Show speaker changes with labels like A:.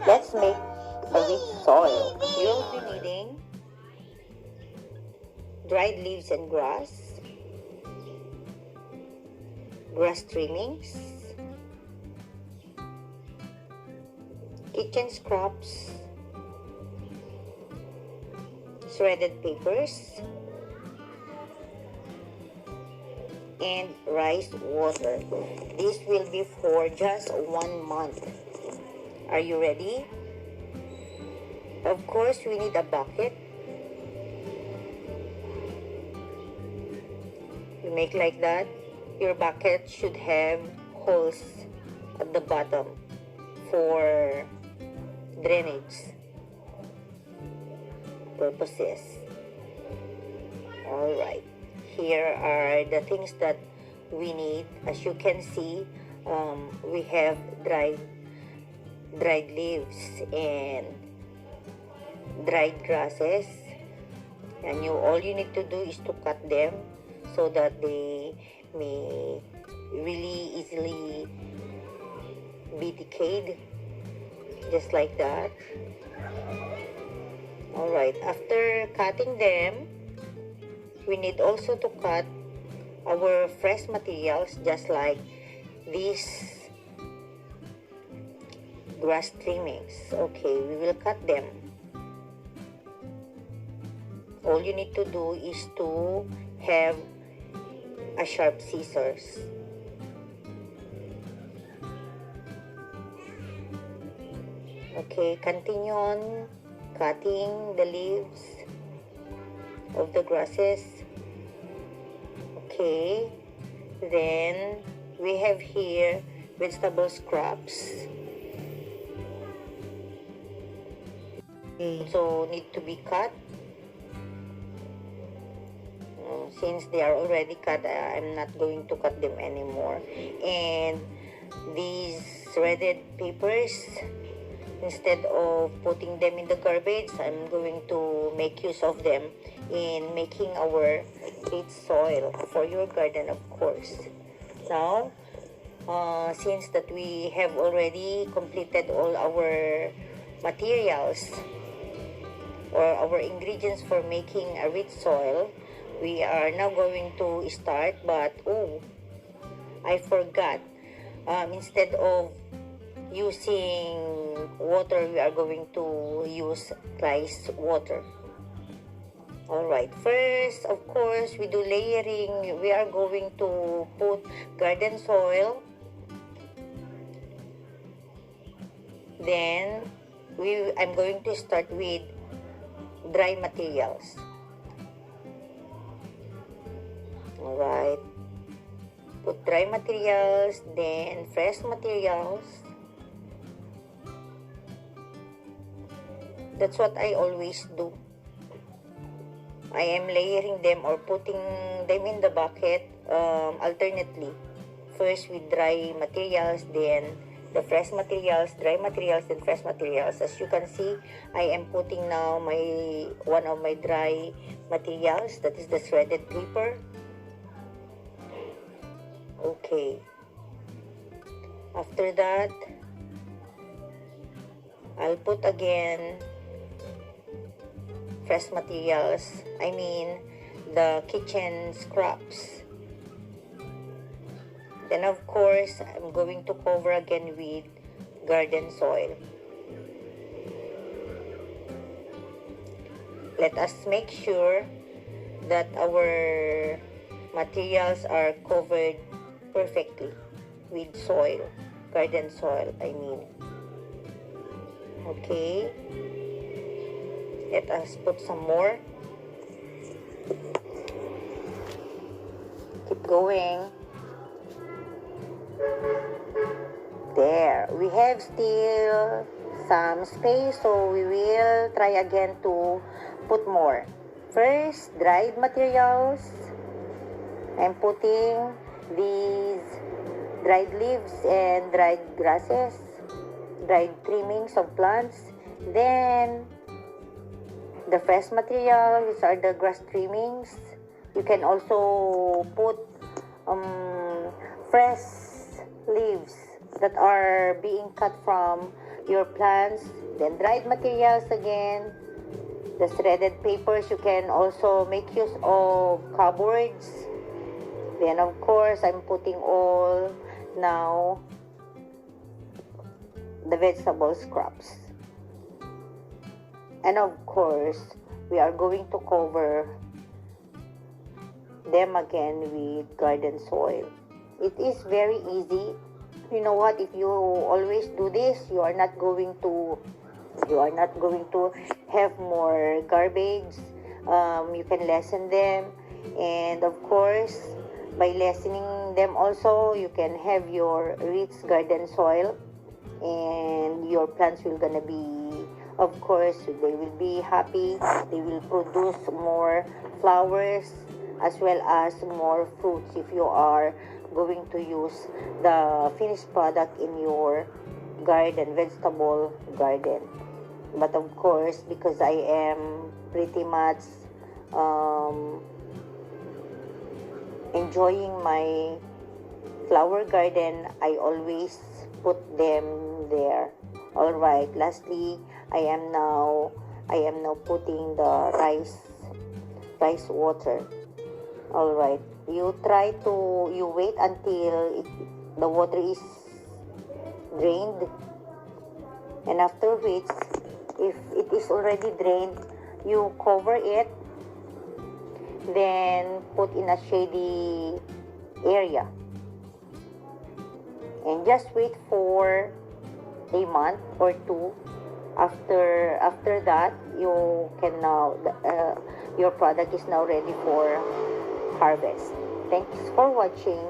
A: Let's make a rich soil. You'll be needing dried leaves and grass trimmings, kitchen scraps, shredded papers, and rice water. This will be for just 1 month. Are you ready? Of course, we need a bucket. You make like that. Your bucket should have holes at the bottom for drainage purposes. Alright, here are the things that we need. As you can see, we have dried leaves and dried grasses, and all you need to do is to cut them so that they may really easily be decayed, just like that. Alright, after cutting them, we need also to cut our fresh materials, just like these grass trimmings. Okay, we will cut them. All you need to do is to have a sharp scissors. Okay, continue on cutting the leaves of the grasses. Okay, then we have here vegetable scraps. So need to be cut. Since they are already cut, I'm not going to cut them anymore. And these shredded papers, instead of putting them in the garbage, I'm going to make use of them in making our rich soil for your garden, of course. Now, since that we have already completed all our materials or our ingredients for making a rich soil, we are now going to start. But I forgot, instead of using water, we are going to use rice water. Alright, first, of course, we do layering. We are going to put garden soil. Then, I'm going to start with dry materials. Alright, put dry materials, then fresh materials. That's what I always do. I am layering them or putting them in the bucket alternately. First with dry materials, then the fresh materials, dry materials, then fresh materials. As you can see, I am putting now one of my dry materials, that is the shredded paper. Okay. After that, I'll put again fresh materials. I mean, the kitchen scraps. Then, of course, I'm going to cover again with garden soil. Let us make sure that our materials are covered perfectly with soil, garden soil, I mean. Okay, let us put some more. Keep going. There, we have still some space, so we will try again to put more. First, dried materials. I'm putting these dried leaves and dried grasses, dried trimmings of plants. Then the fresh material, which are the grass trimmings. You can also put fresh leaves that are being cut from your plants. Then dried materials again, the shredded papers. You can also make use of cupboards. Then of course, I'm putting all now the vegetable scraps. And of course, we are going to cover them again with garden soil. It is very easy. You know what? If you always do this, you are not going to have more garbage. You can lessen them, and of course, by lessening them also, you can have your rich garden soil, and your plants will gonna be, of course, they will be happy. They will produce more flowers as well as more fruits if you are going to use the finished product in your garden, vegetable garden. But of course, because I am pretty much enjoying my flower garden, I always put them there. All right, lastly, I am now putting the rice water. All right, you wait until the water is drained, and after which, if it is already drained, you cover it, then put in a shady area, and just wait for a month or two. After that, you can now your product is now ready for harvest. Thanks for watching.